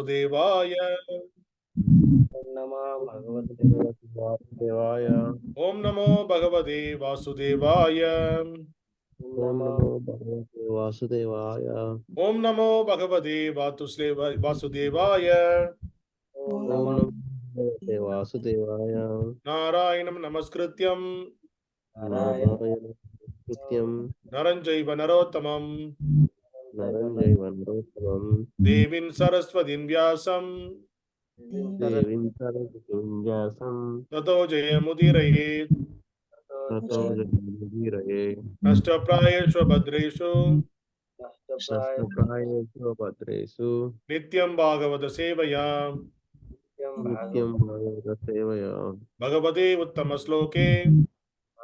Devaya. Om Namo Bhagavate Vasudevaya. Om Namo Bhagavate Vasudevaya. Om Namo Bhagavate Vasudevaya. Om Namo Bhagavate Vasudevaya. Narayanam Namaskrityam Narayana Nityam Naranjaiva Narottamam Naranjaiva Nṛpo Devin Saraswatin Vyasam Devim kṛta-añjaliḥ Tato Jayamudiraye kṛtāñjalir Ashtaprayeshu Bhadreshu Nashtaprāyesu Bhadresu Nityam Bhagavata Sevaya Nityam Bhagavata Sevaya Bhagavate Uttamasloke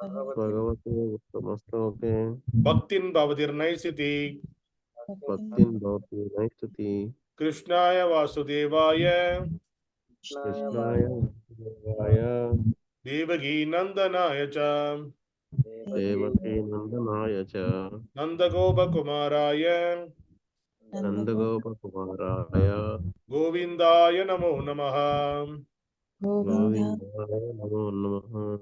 Bhagavate Uttamasloke Bhaktin Bhavatirnaisiti Bhaktin Bhavati Naistati Krishnaya Vasudevaya Krishnaya Vasudevaya Devaki Nandanaya Cha Devaki Nandanaya Cha Nandagopa Kumaraya Nandagopa Kumaraya Govindaya Namo Namaha. Govindaya Namo Namaha.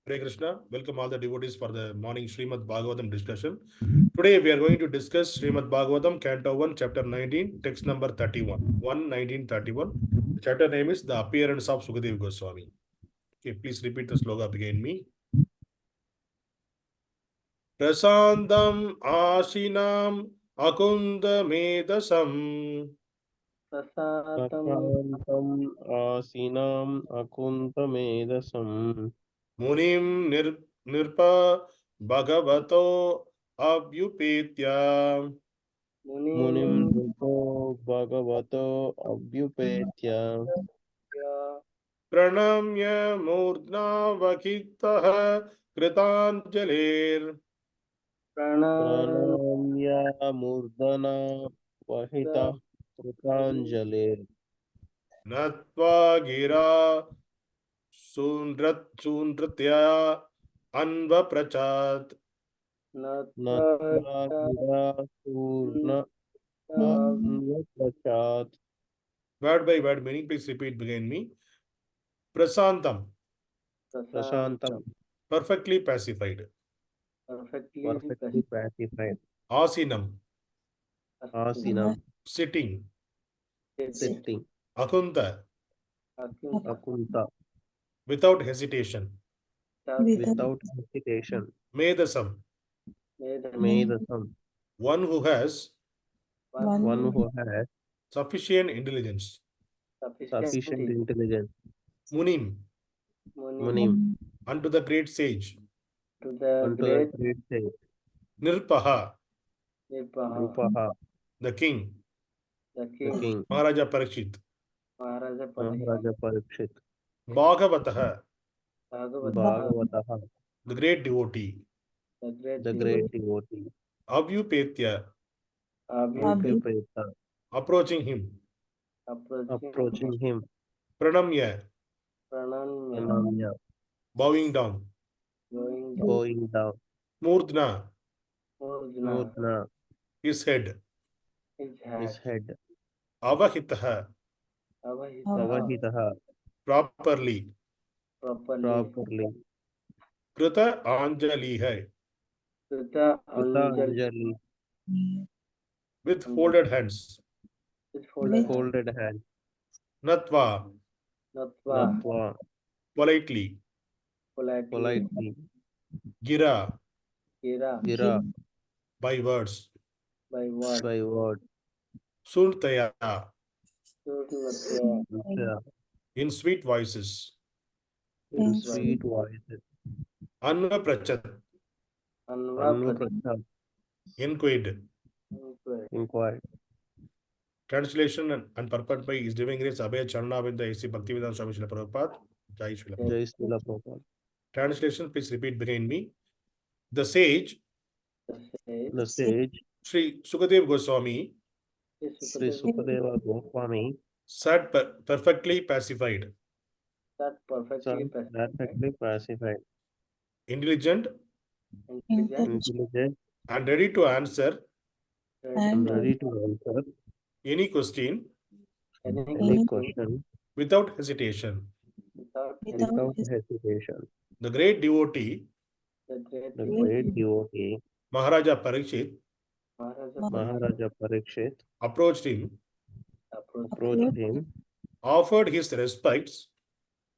Hare Krishna. Welcome all the devotees for the morning Srimad Bhagavatam discussion. Today we are going to discuss Srimad Bhagavatam, Canto 1, Chapter 19, text number 31. 1-19-31. The chapter name is The Appearance of Śukadeva Gosvāmī. Okay, please repeat the sloga behind me. Praśāntam āsīnam akuṇṭha-medhasaṁ praśāntam āsīnam akuṇṭha-medhasaṁ munim nṛpo bhāgavato abhyupetya munim nṛpo bhāgavato abhyupetya praṇamya mūrdhnāvahitaḥ kṛta-añjaliḥ praṇamya mūrdhnāvahitaḥ kṛtāñjalir natvā girā sūnṛtayā anvapṛcchat natvā girā sūnṛtayānvapṛcchat. Word by word meaning, please repeat behind me. Praśāntam, perfectly pacified. Perfectly pacified. Āsīnam, sitting. Sitting. akuṇṭha, Akuṇṭha, without hesitation. without hesitation. Medhasam, Medhasam, one who has one who has sufficient intelligence. sufficient intelligence. Munim, Munim, unto the great sage. unto the great sage. nṛpaḥ, nṛpaḥ, the king. the king. Mahārāja Parīkṣit. Mahārāja Parīkṣit. bhāgavatāḥ, bhāgavataḥ, the great devotee. the great devotee. abhyupetya, Bhyupetya, approaching him. approaching him. praṇamya, praṇamya, bowing down. going down. mūrdhnā, mūrdhnā, his head. his head. avahitaḥ, avahitaḥ, properly. properly. kṛta-añjaliḥ, kṛta-añjaliḥ, with folded hands. folded hand. natvā, natvā, politely. politely. girā, girā, by words. by word. sūnṛtayā, Yeah. in sweet voices. In sweet voices. anvapṛcchat, Anvapṛcchat, inquired. inquired. Translation and purport by His Divine Grace Abhay Charanavinda A.C. Bhaktivedanta Swami Srila Prabhupada. Jai Srila Prabhupada. Jai Srila Prabhupada. Translation, please repeat behind me. The sage, The sage, Śrī Śukadeva Gosvāmī, Śrī Śukadeva Gosvāmī, sat perfectly pacified, perfectly pacified, intelligent, intelligent, and ready to answer and ready to answer any question any question without hesitation. without hesitation. The great devotee, The great devotee, Mahārāja Parīkṣit, Mahārāja Parīkṣit, approached him, approached him, offered his respects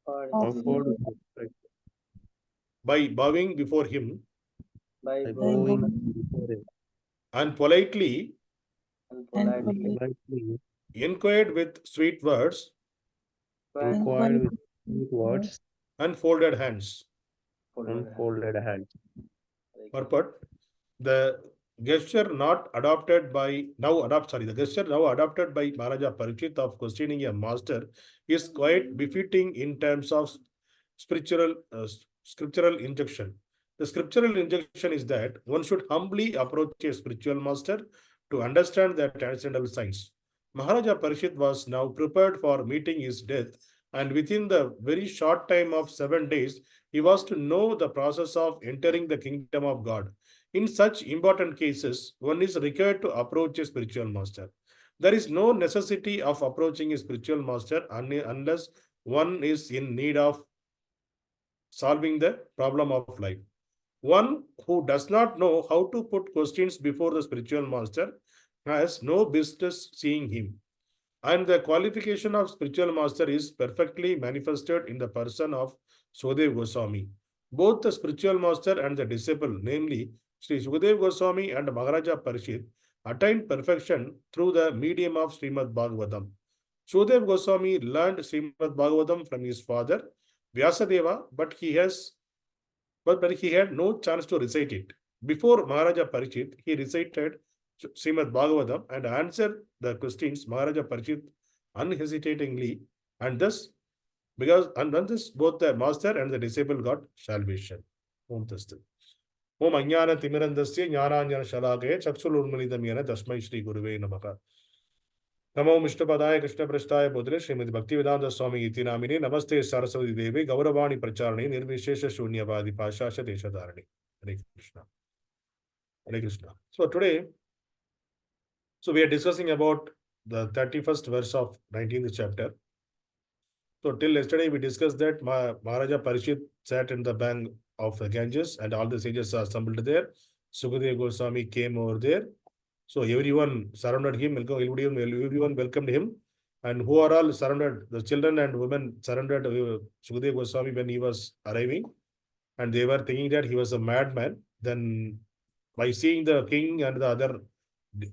offered respect by bowing before him, by bowing before him, and politely politely inquired with sweet words inquired with sweet words and folded hands. and folded hands. Purport: the gesture the gesture now adopted by Mahārāja Parīkṣit of questioning a master is quite befitting in terms of scriptural injunction. The scriptural injunction is that one should humbly approach a spiritual master to understand the transcendental signs. Mahārāja Parīkṣit was now prepared for meeting his death, and within the very short time of 7 days, he was to know the process of entering the kingdom of God. In such important cases, one is required to approach a spiritual master. There is no necessity of approaching a spiritual master unless one is in need of solving the problem of life. One who does not know how to put questions before the spiritual master has no business seeing him. And the qualification of spiritual master is perfectly manifested in the person of Śukadeva Gosvāmī. Both the spiritual master and the disciple, namely Śrī Śukadeva Gosvāmī and Mahārāja Parīkṣit, attained perfection through the medium of Srimad Bhāgavatam. Śukadeva Gosvāmī learned Srimad Bhāgavatam from his father, Vyasadeva, but he had no chance to recite it. Before Mahārāja Parīkṣit, he recited Srimad Bhāgavatam and answered the questions Mahārāja Parīkṣit unhesitatingly, and thus both the master and the disciple got salvation. Om Tastu. Om Ajnana Timirandasya Jnananjana Shalakaya Chakshulurmilidam Yena Tasmai Shri Guruve Namaha. Namo Vishnupadaya Krishna Prasthaya Pudre Srimati Bhaktivedanta Swami Iti Namine Namaste Saraswati Devi Gauravani Pracharani Nirvishesha Shunyavadi Pashasha Deshadarani. Hare Krishna. Hare Krishna. So today, we are discussing about the 31st verse of 19th chapter. So till yesterday we discussed that Mahārāja Parīkṣit sat in the bank of the Ganges and all the sages are assembled there. Śukadeva Gosvāmī came over there. So everyone surrounded him, everyone welcomed him. And who are all surrounded? The children and women surrounded Śukadeva Gosvāmī when he was arriving. And they were thinking that he was a madman. Then by seeing the king and the other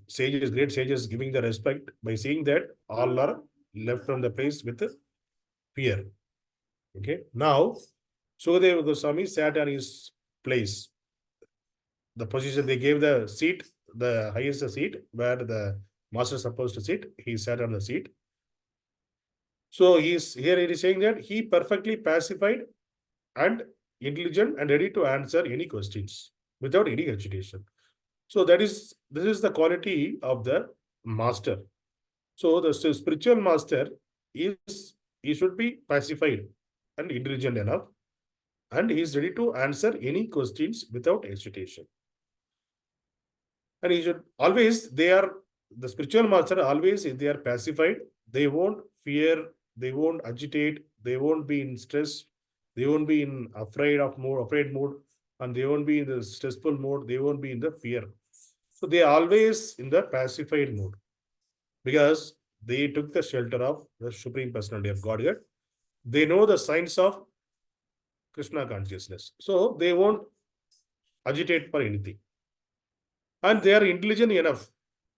sages, great sages giving the respect, by seeing that, all are left from the place with fear. Okay. Now, Śukadeva Gosvāmī sat on his place. The position they gave the seat, the highest seat where the master is supposed to sit, he sat on the seat. So it is saying that he perfectly pacified and intelligent and ready to answer any questions without any agitation. So this is the quality of the master. So the spiritual master he should be pacified and intelligent enough, and he is ready to answer any questions without hesitation. And he should always, the spiritual master always, if they are pacified, they won't fear, they won't agitate, they won't be in stress, they won't be in afraid mood, and they won't be in the stressful mode, they won't be in the fear. So they are always in the pacified mood because they took the shelter of the Supreme Personality of Godhead. They know the signs of Krishna consciousness. So they won't agitate for anything. And they are intelligent enough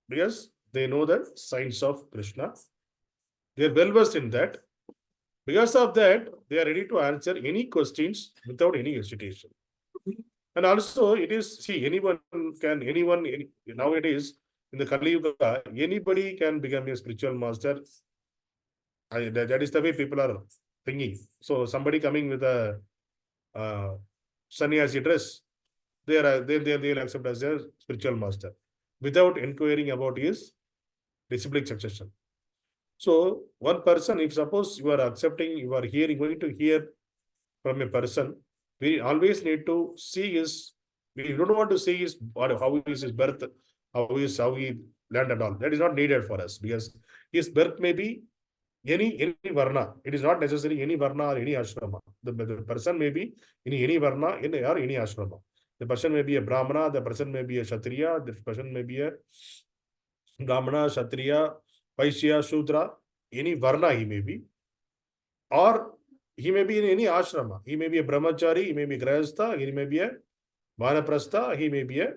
because they know the signs of Krishna. They are well versed in that. Because of that, they are ready to answer any questions without any hesitation. And also, it is, nowadays, in the Kali Yuga, anybody can become a spiritual master. That is the way people are thinking. So, somebody coming with a sannyasi dress, they'll accept as a spiritual master without inquiring about his disciplic succession. So, one person, if suppose you are accepting, you are going to hear from a person, we always need to see we don't want to see how is his birth, how he learned and all. That is not needed for us because his birth may be any varna. It is not necessarily any varna or any ashrama. The person may be in any varna or any ashrama. The person may be a brahmana, the person may be a kshatriya, the person may be a brahmana, kshatriya, vaishya, shudra, any varna he may be, or he may be in any ashrama. He may be a brahmachari, he may be grahastha, he may be a vanaprastha, he may be a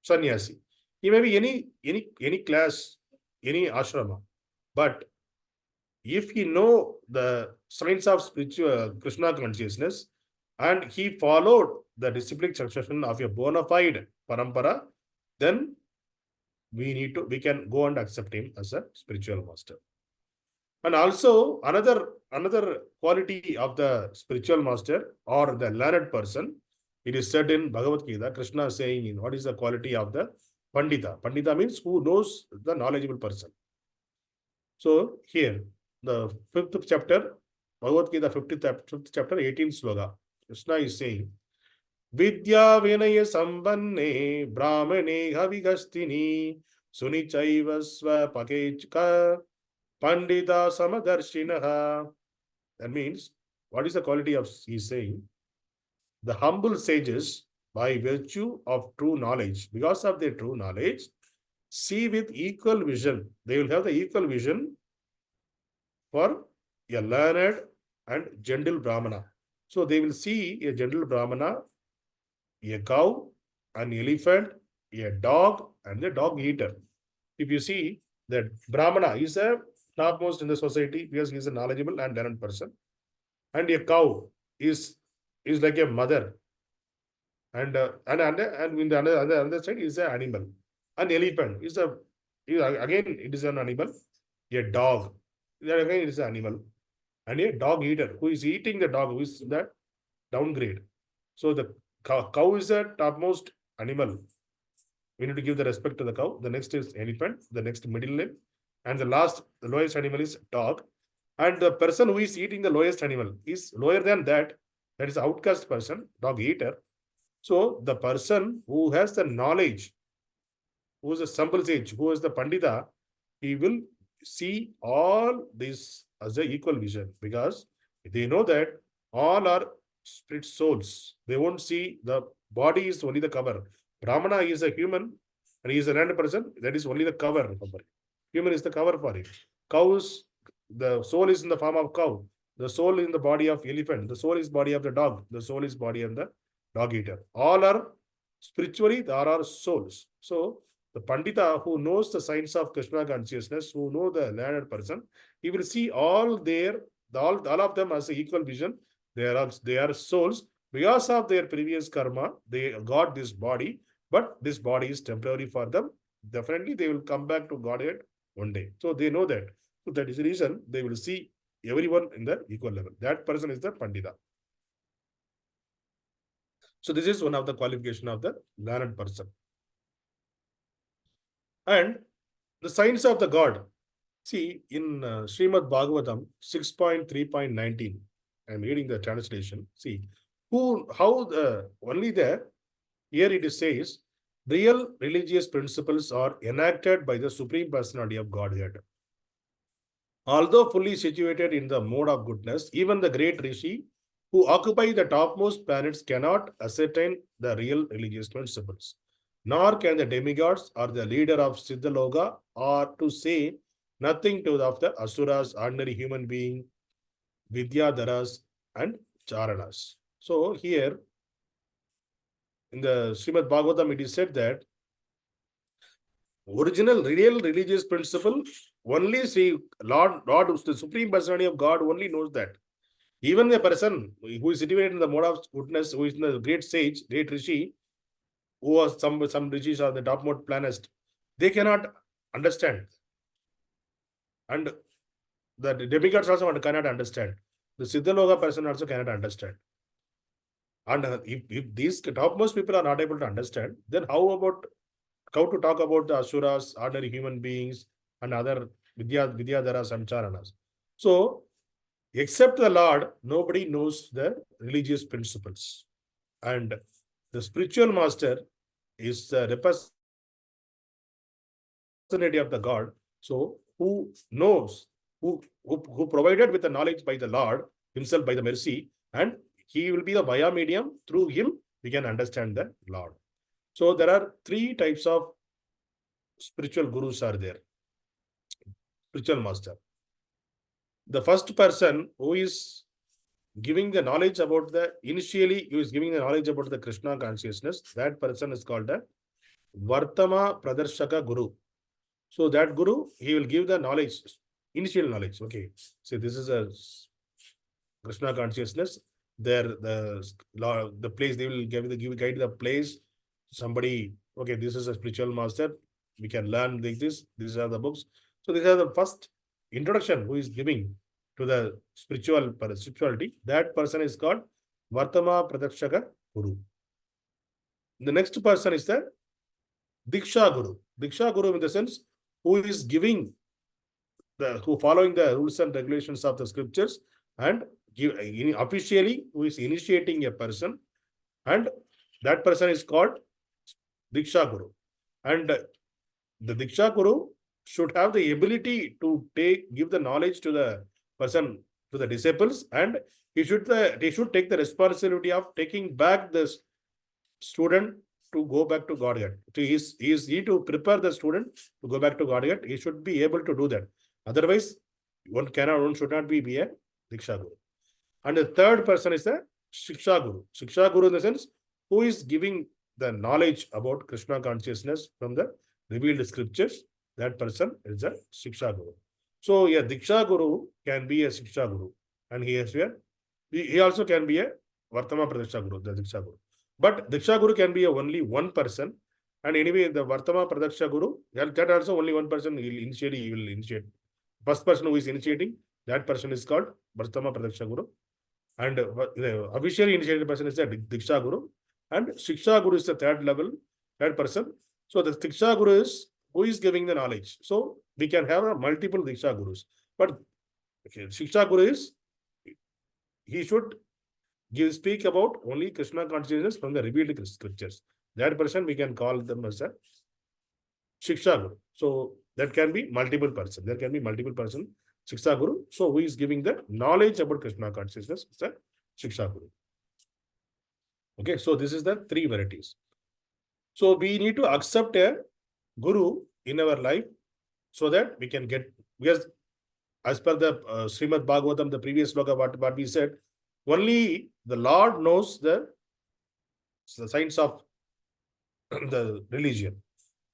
sannyasi. He may be any class, any ashrama. But if he know the science of spiritual Krishna consciousness and he followed the disciplic succession of a bona fide parampara, then we can go and accept him as a spiritual master. And also another quality of the spiritual master or the learned person, it is said in Bhagavad Gita, Krishna is saying, what is the quality of the Pandita? Pandita means who knows, the knowledgeable person. So here, the 5th chapter, Bhagavad Gita, 5th chapter, 18th sloka, Krishna is saying, Vidya Vinaya Sambanne Brahmane Havigastini Sunichaiva Svapakechka Pandita Samadarshinaha. That means, what is the quality of, he is saying, the humble sages, by virtue of true knowledge, because of their true knowledge, see with equal vision. They will have the equal vision for a learned and gentle Brahmana. So they will see a gentle Brahmana, a cow, an elephant, a dog, and a dog eater. If you see that Brahmana is a topmost in the society because he is a knowledgeable and learned person, and a cow is like a mother, and in the other side is an animal. An elephant is again it is an animal. A dog, that again it is an animal, and a dog eater who is eating the dog, who is the downgrade. So the cow is a topmost animal. We need to give the respect to the cow. The next is elephant, the next middle name, and the lowest animal is dog. And the person who is eating the lowest animal is lower than that. That is outcast person, dog eater. So the person who has the knowledge, who is a simple sage, who is the Pandita, he will see all this as an equal vision because they know that all are spirit souls. They won't see the body is only the cover. Brahmana is a human and he is a random person. That is only the cover. Human is the cover for it. Cows, the soul is in the form of cow. The soul in the body of elephant. The soul is body of the dog. The soul is body of the dog eater. All are spiritually, there are souls. So the Pandita who knows the science of Krishna consciousness, who know the learned person, he will see all of them as an equal vision. They are souls. Because of their previous karma, they got this body, but this body is temporary for them. Definitely they will come back to Godhead one day. So they know that. So that is the reason they will see everyone in the equal level. That person is the Pandita. So this is one of the qualification of the learned person. And the signs of the God. See, in Srimad Bhagavatam 6.3.19, I'm reading the translation. See, only there, here it says, real religious principles are enacted by the Supreme Personality of Godhead. Although fully situated in the mode of goodness, even the great Rishi who occupy the topmost planets cannot ascertain the real religious principles. Nor can the demigods or the leader of Siddhaloka or to say nothing of the asuras, ordinary human being, vidyadharas and charanas. So here in the Srimad Bhagavatam it is said that original real religious principle only Lord, the Supreme Personality of God only knows that. Even the person who is situated in the mode of goodness, who is in the great sage, great Rishi, who was some rishis on the topmost planets, they cannot understand. And the demigods also cannot understand. The Siddhaloka person also cannot understand. And if these topmost people are not able to understand, then how to talk about the asuras, ordinary human beings, and other vidyadharas and charanas? So, except the Lord, nobody knows the religious principles. And the spiritual master is the personality of the God. So who knows, who provided with the knowledge by the Lord himself by the mercy, and he will be the via medium. Through him, we can understand the Lord. So there are three types of spiritual gurus are there. Spiritual master. The first person who is giving the knowledge about initially who is giving the knowledge about the Krishna consciousness, that person is called a Vartama Pradarshaka Guru. So that Guru, he will give the knowledge, initial knowledge. Okay, so this is a Krishna consciousness. There, the place they will guide the place. Somebody, okay, this is a spiritual master. We can learn like this. These are the books. So these are the first introduction who is giving to the spirituality. That person is called Vartama Pradarshaka Guru. The next person is the Diksha Guru. Diksha Guru in the sense who is giving who following the rules and regulations of the scriptures and officially who is initiating a person, and that person is called Diksha Guru. And the Diksha Guru should have the ability to give the knowledge to the person, to the disciples, and they should take the responsibility of taking back the student to go back to Godhead. Is he to prepare the student to go back to Godhead? He should be able to do that. Otherwise, one should not be a Diksha Guru. And the third person is the Shiksha Guru. Shiksha Guru in the sense who is giving the knowledge about Krishna consciousness from the revealed scriptures. That person is a Shiksha Guru. So a Diksha Guru can be a Shiksha Guru, and he also can be a Vartama Pradarshaka Guru, the Diksha Guru. But Diksha Guru can be only one person, and anyway, the Vartama Pradarshaka Guru, that also only one person he will initiate. First person who is initiating, that person is called Vartama Pradarshaka Guru, and the officially initiated person is the Diksha Guru, and Shiksha Guru is the third person. So the Diksha Guru is who is giving the knowledge. So we can have multiple Diksha Gurus, but Shiksha Guru is he should speak about only Krishna consciousness from the revealed scriptures. That person we can call them as a Shiksha Guru. So that can be multiple person. There can be multiple person Shiksha Guru. So who is giving the knowledge about Krishna consciousness is a Shiksha Guru. Okay, so this is the three varieties. So we need to accept a Guru in our life so that we can get, because as per the Srimad Bhagavatam, the previous sloka, what we said, only the Lord knows the science of the religion.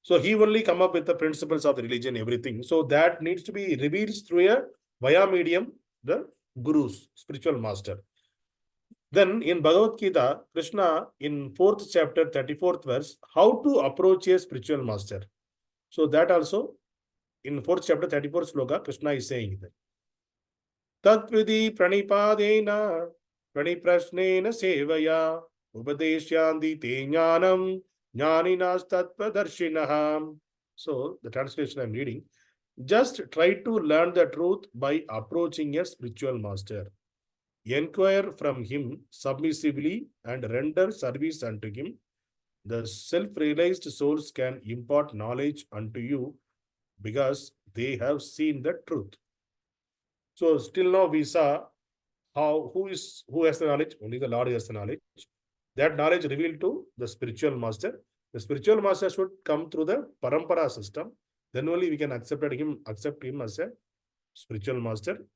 So he only come up with the principles of the religion, everything. So that needs to be revealed through a via medium, the Gurus, spiritual master. Then in Bhagavad Gita, Krishna in 4th chapter, 34th verse, how to approach a spiritual master. So that also in 4th chapter, 34th sloka, Krishna is saying that. Tatvidi pranipadena praniprasnena sevaya upadeshyanti te jnanam jnaninas tattvadarshinaha. So the translation I'm reading. Just try to learn the truth by approaching a spiritual master. Inquire from him submissively and render service unto him. The self-realized souls can impart knowledge unto you because they have seen the truth. So still now we saw who has the knowledge? Only the Lord has the knowledge. That knowledge revealed to the spiritual master. The spiritual master should come through the parampara system. Then only we can accept him as a spiritual master.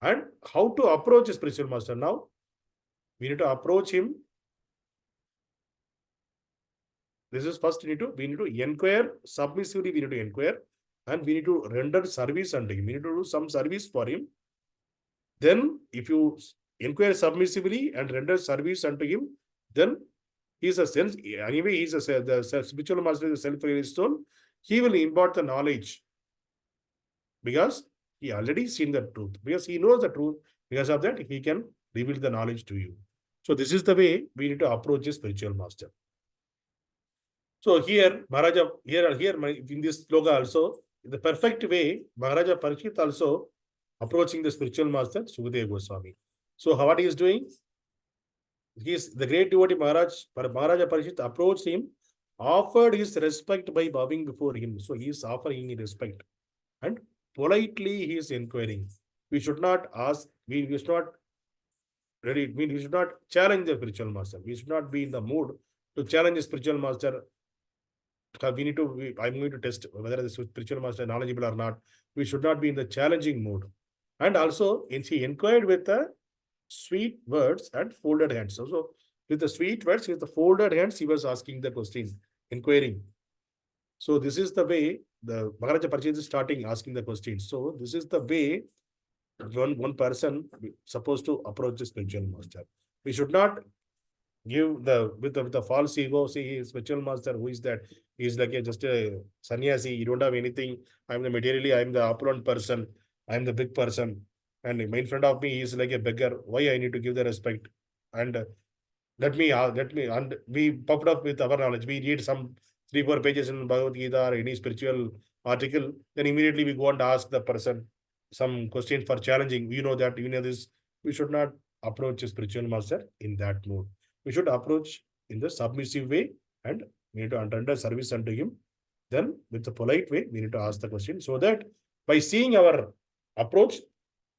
And how to approach a spiritual master now? We need to approach him. This is first we need to inquire, submissively we need to inquire, and we need to render service unto him. We need to do some service for him. Then if you inquire submissively and render service unto him, then he is a sense, anyway, he is the spiritual master is a self-realized soul. He will impart the knowledge because he already seen the truth, because he knows the truth. Because of that, he can reveal the knowledge to you. So this is the way we need to approach a spiritual master. So here, Mahāraja, in this sloka also, in the perfect way, Mahārāja Parīkṣit also approaching the spiritual master, Śukadeva Gosvāmī. So what he is doing? He is the great devotee Mahārāja Parīkṣit approached him offered his respect by bowing before him. So he is offering respect and politely he is inquiring. We should not ask, we should not ready, we should not challenge the spiritual master. We should not be in the mood to challenge the spiritual master. I'm going to test whether the spiritual master is knowledgeable or not. We should not be in the challenging mood. And also, he inquired with the sweet words and folded hands. So with the sweet words, with the folded hands, he was asking the question, inquiring. So this is the way the Mahārāja Parīkṣit is starting asking the question. So this is the way one person supposed to approach the spiritual master. We should not give with the false ego. See, spiritual master, who is that? He is like just a sannyasi. You don't have anything. I'm the materially. I'm the opulent person. I'm the big person, and in front of me, he is like a beggar. Why I need to give the respect? And and we popped up with our knowledge. We read some 3-4 pages in Bhagavad Gita or any spiritual article. Then immediately we go and ask the person some questions for challenging. You know that, you know this. We should not approach a spiritual master in that mood. We should approach in the submissive way and we need to render service unto him. Then with the polite way, we need to ask the question so that by seeing our approach,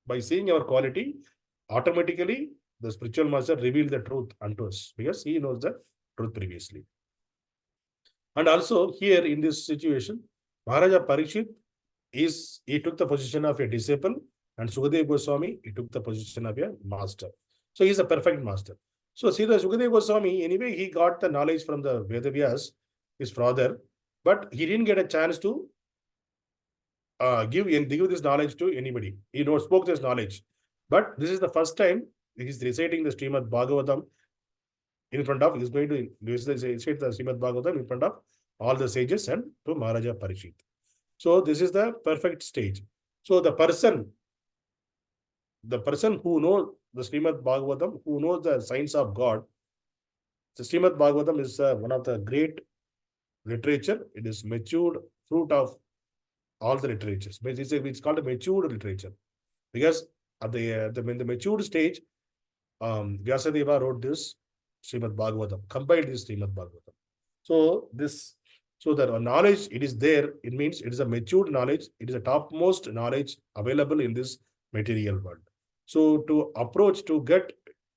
by seeing our quality, automatically the spiritual master reveal the truth unto us because he knows the truth previously. And also here in this situation, Mahārāja Parīkṣit he took the position of a disciple, and Śukadeva Gosvāmī, he took the position of a master. So he is a perfect master. So see the Śukadeva Gosvāmī, anyway, he got the knowledge from the Vedavyas, his father, but he didn't get a chance to give this knowledge to anybody. He spoke this knowledge. But this is the first time he is reciting the Srimad Bhagavatam in front of, he is going to recite the Srimad Bhagavatam in front of all the sages and to Mahārāja Parīkṣit. So this is the perfect stage. So the person who knows the Srimad Bhagavatam, who knows the signs of God, the Srimad Bhagavatam is one of the great literature. It is matured fruit of all the literatures. It's called a matured literature because at in the matured stage, Vyasadeva wrote this Srimad Bhagavatam, compiled this Srimad Bhagavatam. So the knowledge, it is there. It means it is a matured knowledge. It is a topmost knowledge available in this material world. So to approach, to get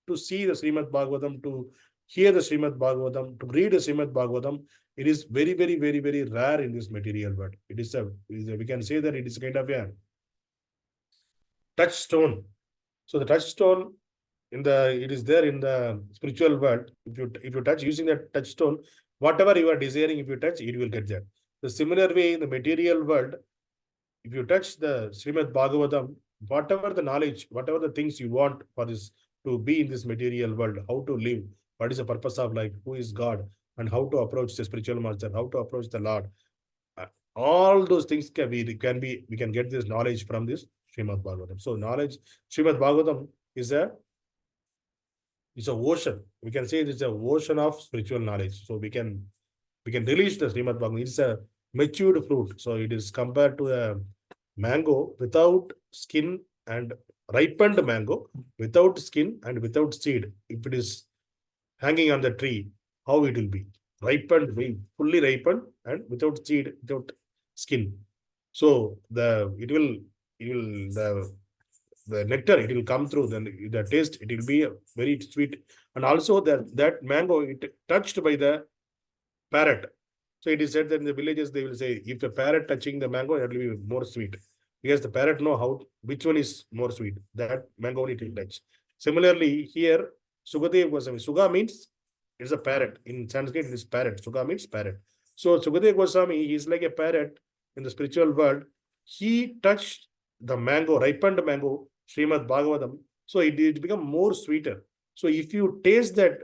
to see the Srimad Bhagavatam, to hear the Srimad Bhagavatam, to read the Srimad Bhagavatam, it is very, very, very, very rare in this material world. It is we can say that it is kind of a touchstone. So the touchstone it is there in the spiritual world. If you touch using that touchstone, whatever you are desiring, if you touch, it will get there. The similar way in the material world, if you touch the Srimad Bhagavatam, whatever the knowledge, whatever the things you want for this to be in this material world, how to live, what is the purpose of life, who is God, and how to approach the spiritual master, how to approach the Lord, all those things we can get this knowledge from this Srimad Bhagavatam. So knowledge, Srimad Bhagavatam is it's an ocean. We can say it's an ocean of spiritual knowledge. So we can release the Srimad Bhagavatam. It's a matured fruit. So it is compared to a mango without skin and ripened mango without skin and without seed. If it is hanging on the tree, how it will be? Ripened, fully ripened and without seed, without skin. So the nectar, it will come through, then the taste, it will be very sweet. And also that mango, it touched by the parrot. So it is said that in the villages, they will say, if the parrot touching the mango, it will be more sweet. Because the parrot know which one is more sweet. That mango it will touch. Similarly, here, Śukadeva Gosvāmī. Suga means it's a parrot. In Sanskrit, it is parrot. Suga means parrot. So Śukadeva Gosvāmī, he is like a parrot in the spiritual world. He touched the mango, ripened mango, Srimad Bhagavatam. So it become more sweeter. So if you taste that,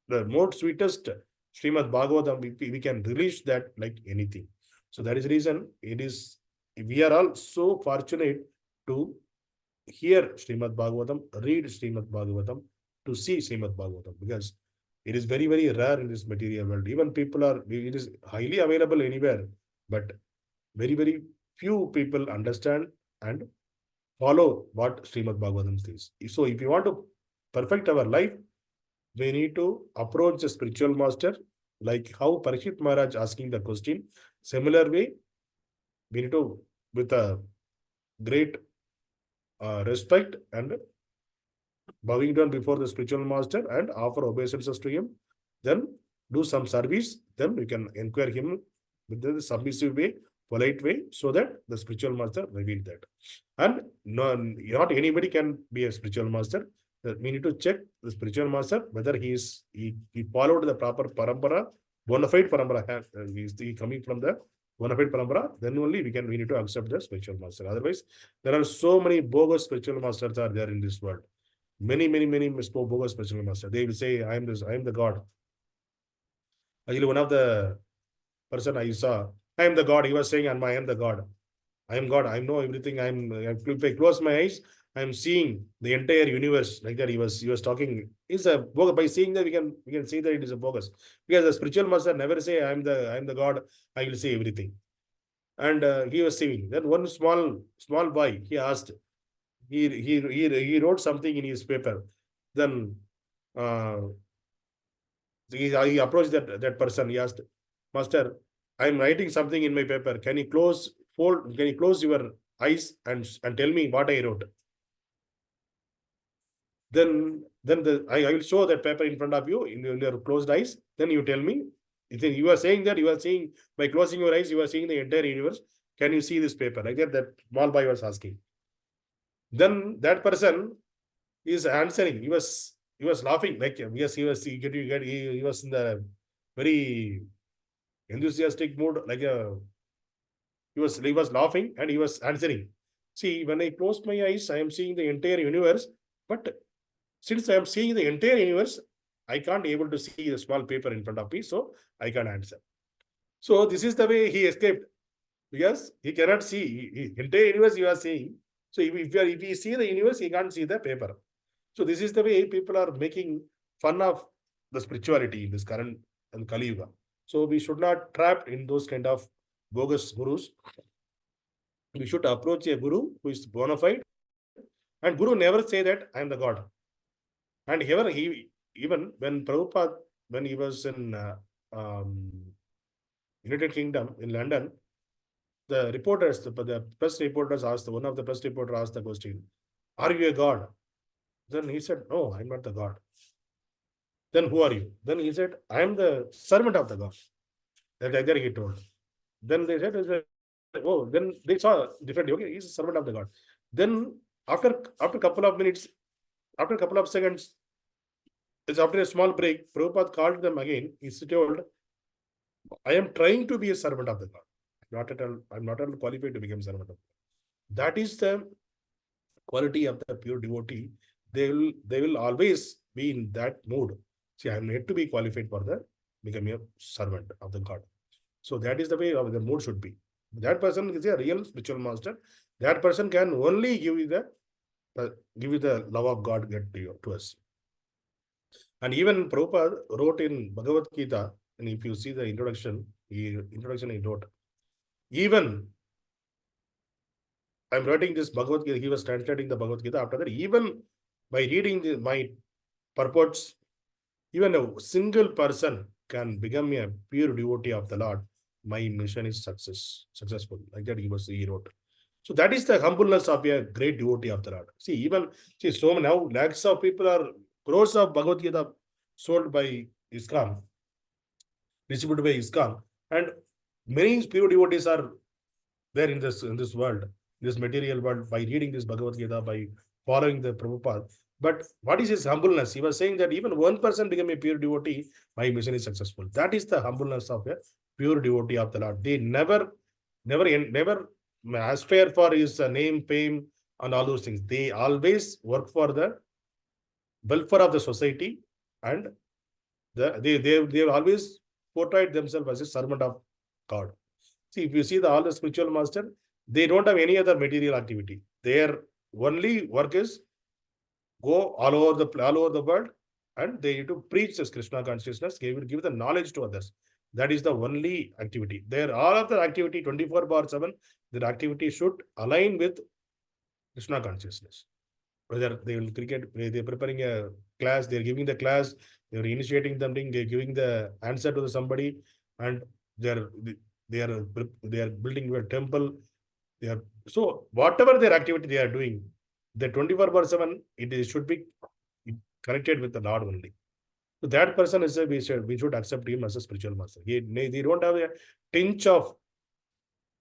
the more sweetest Srimad Bhagavatam, we can release that like anything. So that is the reason we are all so fortunate to hear Srimad Bhagavatam, read Srimad Bhagavatam, to see Srimad Bhagavatam, because it is very, very rare in this material world. Even it is highly available anywhere, but very, very few people understand and follow what Srimad Bhagavatam says. So if you want to perfect our life, we need to approach the spiritual master Like how Parīkṣit Maharaj asking the question, similar way, we need to, with a great respect and bowing down before the spiritual master and offer obeisances to him, then do some service, then we can inquire him with the submissive way, polite way, so that the spiritual master reveal that. And not anybody can be a spiritual master. We need to check the spiritual master whether he followed the proper parampara, bona fide parampara. Is he coming from the bona fide parampara? Then only we need to accept the spiritual master. Otherwise, there are so many bogus spiritual masters are there in this world. Many bogus spiritual masters. They will say, I am the God. Actually, one of the person I saw, I am the God. He was saying, I am the God. I am God. I know everything. If I close my eyes, I am seeing the entire universe. Like that, he was talking. It's a bogus. By seeing that, we can see that it is a bogus. Because the spiritual master never say, I am the God. I will see everything. And he was saying. Then one small boy, he asked. He wrote something in his paper. Then he approached that person. He asked, Master, I am writing something in my paper. Can you close your eyes and tell me what I wrote? Then I will show that paper in front of you in your closed eyes. Then you tell me. You are saying that you are seeing, by closing your eyes, you are seeing the entire universe. Can you see this paper? Like that small boy was asking. Then that person is answering. He was laughing. Like, yes, he was in the very enthusiastic mood. Like he was laughing and he was answering. See, when I close my eyes, I am seeing the entire universe. But since I am seeing the entire universe, I can't able to see the small paper in front of me, so I can't answer. So this is the way he escaped, because he cannot see entire universe he was seeing. So if he see the universe, he can't see the paper. So this is the way people are making fun of the spirituality in this current and Kali Yuga. So we should not trap in those kind of bogus gurus. We should approach a guru who is bona fide, and guru never say that I am the God. And here even when Prabhupada, when he was in United Kingdom in London, the reporters, the press reporters asked, one of the press reporters asked the question, are you a God? Then he said, no, I'm not the God. Then who are you? Then he said, I am the servant of the God. Like that he told. Then they said, oh, then they saw differently. Okay, he's a servant of the God. Then after a couple of minutes, after a couple of seconds, after a small break, Prabhupada called them again. He told, I am trying to be a servant of the God. I'm not at all qualified to become servant of God. That is the quality of the pure devotee. They will always be in that mood. See, I am yet to be qualified for becoming a servant of the God. So that is the way the mood should be. That person is a real spiritual master. That person can only give you the love of God to us. And even Prabhupada wrote in Bhagavad Gita, and if you see the introduction he wrote, even I'm writing this Bhagavad Gita, he was translating the Bhagavad Gita. After that, even by reading my purports, even a single person can become a pure devotee of the Lord. My mission is successful. Like that he wrote. So that is the humbleness of a great devotee of the Lord. See, so many now lakhs of people are, crores of Bhagavad Gita sold by ISKCON, distributed by ISKCON, and many pure devotees are there in this world, this material world, by reading this Bhagavad Gita, by following the Prabhupada. But what is his humbleness? He was saying that even one person become a pure devotee, my mission is successful. That is the humbleness of a pure devotee of the Lord. They never aspire for his name, fame, and all those things. They always work for the welfare of the society, and they always portrayed themselves as a servant of God. See, if you see all the spiritual master, they don't have any other material activity. Their only work is go all over the world, and they need to preach this Krishna consciousness. They will give the knowledge to others. That is the only activity. All of the activity 24/7, their activity should align with Krishna consciousness. whether they will cricket, they're preparing a class, they're giving the class, they're initiating something, they're giving the answer to somebody, and they're they are they are building a temple. They are, so whatever their activity they are doing, the 24/7, should be connected with the Lord only. So that person is we should accept him as a spiritual master. They don't have a tinge of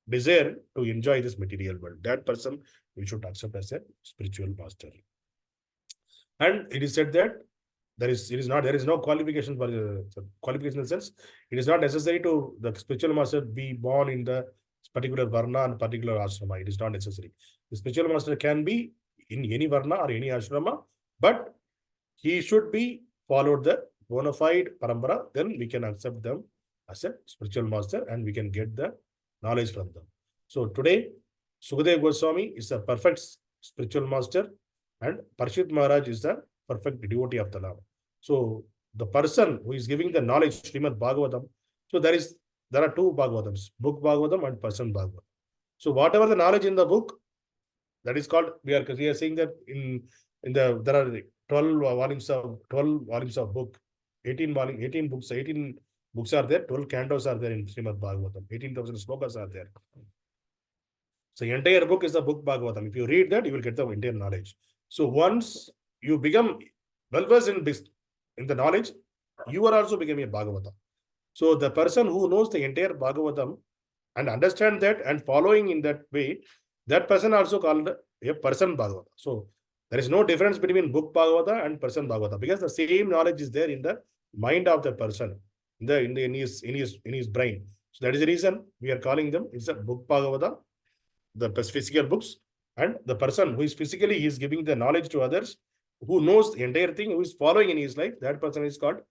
desire to enjoy this material world. That person we should accept as a spiritual master. And it is said that there is no qualification for qualification in the sense it is not necessary to the spiritual master be born in the particular varna and particular ashrama. It is not necessary. The spiritual master can be in any varna or any ashrama, but he should be followed the bona fide parampara. Then we can accept them as a spiritual master and we can get the knowledge from them. So today, Śukadeva Gosvāmī is a perfect spiritual master, and Parīkṣit Maharaj is the perfect devotee of the Lord. So the person who is giving the knowledge, Śrīmad Bhāgavatam, so there are two Bhagavatams, book Bhagavatam and person Bhagavatam. So whatever the knowledge in the book, that is called, we are saying that in the there are 12 volumes of book, 18 books are there, 12 cantos are there in Śrīmad Bhāgavatam, 18,000 slokas are there. So entire book is the book Bhagavatam. If you read that, you will get the entire knowledge. So once you become well-versed in the knowledge, you are also becoming a Bhagavata. So the person who knows the entire Bhagavatam and understand that and following in that way, that person also called a person Bhagavata. So there is no difference between book Bhagavata and person Bhagavata, because the same knowledge is there in the mind of the person, in his brain. So that is the reason we are calling them, it's a book Bhagavata, the physical books, and the person who is physically, he is giving the knowledge to others, who knows the entire thing, who is following in his life, that person is called,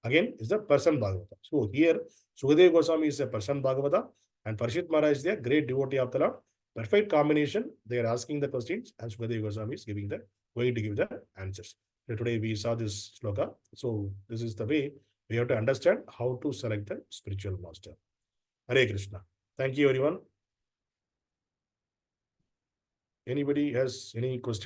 again, is the person Bhagavata. So here, Śukadeva Gosvāmī is a person Bhagavata, and Parīkṣit Maharaj is a great devotee of the Lord. Perfect combination. They are asking the questions, and Śukadeva Gosvāmī is going to give the answers. So today we saw this sloka. So this is the way we have to understand how to select the spiritual master. Hare Krishna. Thank you, everyone. Anybody has any question?